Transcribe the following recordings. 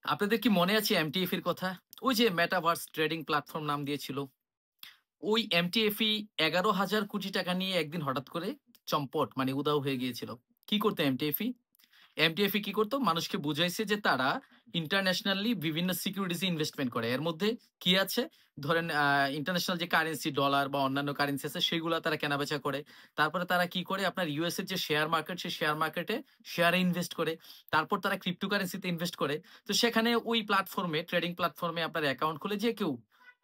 আপনাদের কি মনে আছে এমটিএফ এর কথা? ওই যে মেটাভার্স ট্রেডিং প্ল্যাটফর্ম নাম দিয়েছিল। ওই এমটিএফই ১১,০০০ কোটি টাকা নিয়ে একদিন হঠাৎ করে চম্পট মানে উধাও হয়ে গিয়েছিল। কি করতো এমটিএফই? এমটিএফই কি করতো? মানুষকে বুঝাইছে যে তারা ইন্টারন্যাশনালি বিভিন্ন সিকিউরিটিজ এ ইনভেস্টমেন্ট করে। এর মধ্যে কি আছে? ধরেন ইন্টারন্যাশনাল যে কারেন্সি ডলার বা অন্যান্য কারেন্সি আছে সেগুলা তারা কেনাবেচা করে। তারপরে তারা কি করে? আপনার ইউএস এর যে শেয়ার মার্কেট সেই শেয়ার মার্কেটে শেয়ারে ইনভেস্ট করে। তারপর তারা ক্রিপ্টোকারেন্সিতে ইনভেস্ট করে। তো সেখানে ওই প্ল্যাটফর্মে ট্রেডিং প্ল্যাটফর্মে আপনার অ্যাকাউন্ট খুলে যে কেউ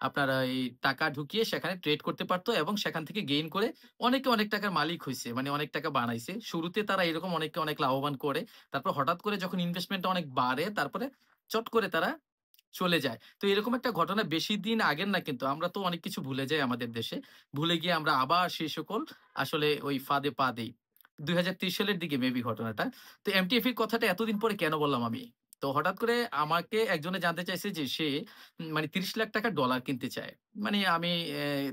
আপনার এই টাকা ঢুকিয়ে সেখানে ট্রেড করতে পারতো এবং সেখান থেকে গেইন করে অনেকে অনেক টাকার মালিক হইছে। মানে অনেক টাকা বানাইছে। শুরুতে তারা এরকম অনেককে অনেক লাভবান করে। তারপর হঠাৎ করে যখন ইনভেস্টমেন্টটা অনেক বাড়ে, তারপরে চট করে তারা চলে যায়। তো এরকম একটা ঘটনা বেশি দিন আগের না কিন্তু। আমরা তো অনেক কিছু ভুলে যাই আমাদের দেশে। ভুলে গিয়ে আমরা আবার সেই সকল আসলে ওই ফাঁদে পা দেই। ২০৩০ সালের দিকে মেবি ঘটনাটা। তো এমটিএফ এর কথাটা এতদিন পরে কেন বললাম আমি? তো হঠাৎ করে আমাকে একজনে জানতে চাইছে যে সে মানে ৳৩০,০০,০০০ ডলার কিনতে চায়। মানে আমি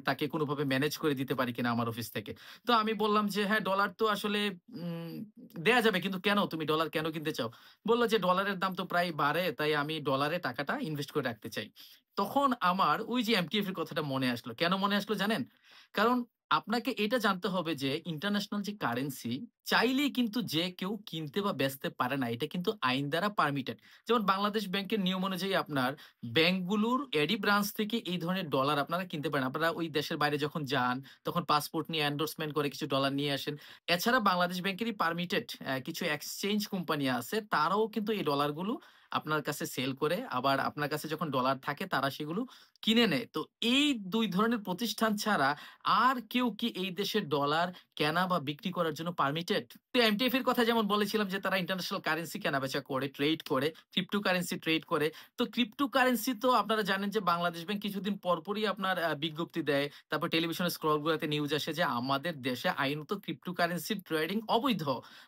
তাকে কোনভাবে ম্যানেজ করে দিতে পারি কিনা আমার অফিস থেকে। তো আমি বললাম যে, "হ্যাঁ, ডলার তো আসলে উম দেয়া যাবে। কিন্তু কেন? তুমি ডলার কেন কিনতে চাও?" বলল যে, "ডলারের দাম তো প্রায় বাড়ে। তাই আমি ডলারে টাকাটা ইনভেস্ট করে রাখতে চাই।" তখন আমার ওই যে এমটিএফ এর কথাটা মনে আসলো। কেন মনে আসলো জানেন? কারণ আপনাকে এটা জানতে হবে যে ইন্টারন্যাশনাল যে কারেন্সি চাইলেই কিন্তু যে কেউ কিনতে বা বেচতে পারে না। এটা কিন্তু আইন দ্বারা পারমিটেড। যেমন বাংলাদেশ ব্যাংকের নিয়ম অনুযায়ী আপনার ব্যাংকগুলোর এডি ব্রাঞ্চ থেকে এই ধরনের ডলার আপনারা কিনতে পারেন। আপনারা ওই দেশের বাইরে যখন যান, তখন পাসপোর্ট নিয়ে এন্ডোর্সমেন্ট করে কিছু ডলার নিয়ে আসেন। এছাড়া বাংলাদেশ ব্যাংকেরই পারমিটেড কিছু এক্সচেঞ্জ কোম্পানি আছে, তারাও কিন্তু এই ডলারগুলো আপনার কাছে সেল করে, আবার আপনার কাছে যখন ডলার থাকে তারা সেগুলো কিনে নেয়। তো এই ২ ধরনের প্রতিষ্ঠান ছাড়া আর কেউ কি এই দেশের ডলার কেনা বা বিক্রি করার জন্য পারমিটেড? তো এমটিএফ এর কথা যেমন বলেছিলাম যে তারা ইন্টারন্যাশনাল কারেন্সি কেনাবেচা করে, ট্রেড করে, ক্রিপ্টো কারেন্সি ট্রেড করে। তো ক্রিপ্টো কারেন্সি তো আপনারা জানেন যে বাংলাদেশ ব্যাংক কিছুদিন পরপরই আপনার বিজ্ঞপ্তি দেয়। তারপর টেলিভিশনের স্ক্রল গুলাতে নিউজ আসে যে আমাদের দেশে আইনত ক্রিপ্টো কারেন্সি ট্রেডিং অবৈধ।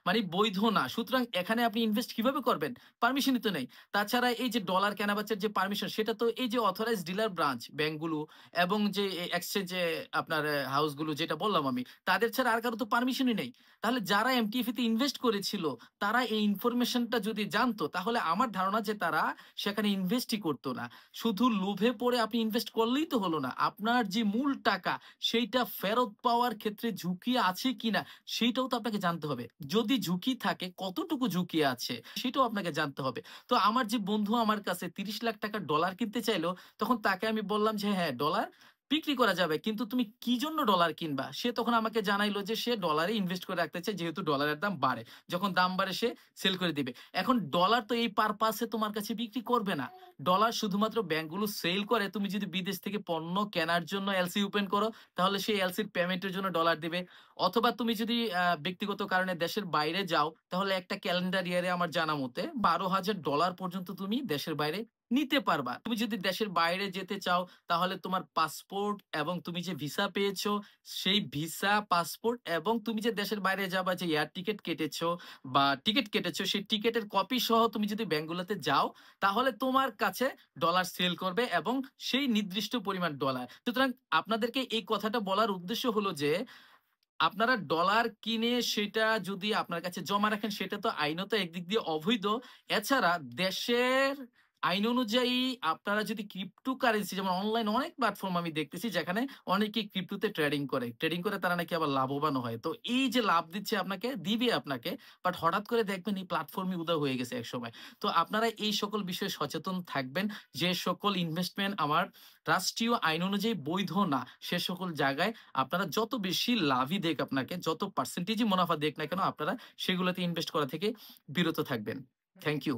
মানে বৈধ না। সুতরাং এখানে আপনি ইনভেস্ট কিভাবে করবেন? পারমিশনই তো নেই। তাছাড়া এই যে ডলার কেনাবেচার যে পারমিশন সেটা তো এই যে অথরাইজড ডিলার ব্রাঞ্চ ব্যাংকগুলো এবং যে এক্সচেঞ্জে আপনার হাউসগুলো যেটা বললাম আমি, তাদের ছাড়া আর কারো তো পারমিশনই নেই। তাহলে যারা এমটিএফ তে ইনভেস্ট করেছিল, তারা এই ইনফরমেশনটা যদি জানতো, তাহলে আমার ধারণা যে তারা সেখানে ইনভেস্টই করতো না। শুধু লোভে পড়ে আপনি ইনভেস্ট করলেই তো হলো না। আপনার যে মূল টাকা, সেইটা ফেরত পাওয়ার ক্ষেত্রে ঝুঁকি আছে কিনা, সেইটাও তো আপনাকে জানতে হবে। যদি ঝুঁকি থাকে, কতটুকু ঝুঁকি আছে, সেটাও আপনাকে জানতে হবে। তো আমার যে বন্ধু আমার কাছে ৳৩০,০০,০০০ ডলার কিনতে চাইলো, তখন তাকে আমি বললাম যে, "হ্যাঁ, ডলার বিক্রি করা যাবে। কিন্তু তুমি কি জন্য ডলার কিনবা?" সে তখন আমাকে জানাইলো যে সে ডলারে ইনভেস্ট করে রাখতে চায় যেহেতু ডলারের দাম বাড়ে। যখন দাম বাড়ে সে সেল করে দিবে। এখন ডলার তো এই পারপাস এ তোমার কাছে বিক্রি করবে না। ডলার শুধুমাত্র ব্যাংকগুলো সেল করে। তুমি যদি বিদেশ থেকে পণ্য কেনার জন্য এলসি ওপেন করো, তাহলে সেই এলসির পেমেন্টের জন্য ডলার দিবে। অথবা তুমি যদি ব্যক্তিগত কারণে দেশের বাইরে যাও, তাহলে একটা ক্যালেন্ডার ইয়ারে আমার জানা মতে $১২,০০০ পর্যন্ত তুমি দেশের বাইরে নিতে পারবা। তুমি যদি দেশের বাইরে যেতে চাও, তাহলে তোমার পাসপোর্ট এবং তুমি যে ভিসা পেয়েছো, সেই ভিসা, পাসপোর্ট এবং তুমি যে দেশের বাইরে যাবা যে এয়ার টিকেট কেটেছো বা টিকেট কেটেছো, সেই টিকেটের কপি সহ তুমি যদি ব্যাংকগুলোতে যাও, তাহলে তোমার কাছে ডলার সেল করবে এবং সেই নির্দিষ্ট পরিমাণ ডলার। সুতরাং আপনাদেরকে এই কথাটা বলার উদ্দেশ্য হলো যে আপনারা ডলার কিনে সেটা যদি আপনার কাছে জমা রাখেন সেটা তো আইনত একদিক দিয়ে অবৈধ। এছাড়া দেশের আইন অনুযায়ী আপনারা যদি ক্রিপ্টো কারেন্সি যেমন অনলাইন অনেক প্ল্যাটফর্ম আমি দেখতেছি যেখানে অনেকেই ক্রিপ্টোতে ট্রেডিং করে। ট্রেডিং করে তারা নাকি আবার লাভবানও হয়। তো এই যে লাভ দিচ্ছে আপনাকে, দিবে আপনাকে। বাট হঠাৎ করে দেখবেন এই প্ল্যাটফর্মই উধাও হয়ে গেছে একসময়। তো আপনারা এই সকল বিষয়ে সচেতন থাকবেন। যে সকল ইনভেস্টমেন্ট আমার রাষ্ট্রীয় আইন অনুযায়ী বৈধ না, সে সকল জায়গায় আপনারা যত বেশি লাভই দেক আপনাকে, যত পার্সেন্টেজই মুনাফা দেক না কেন, আপনারা সেগুলোতে ইনভেস্ট করা থেকে বিরত থাকবেন। Thank you.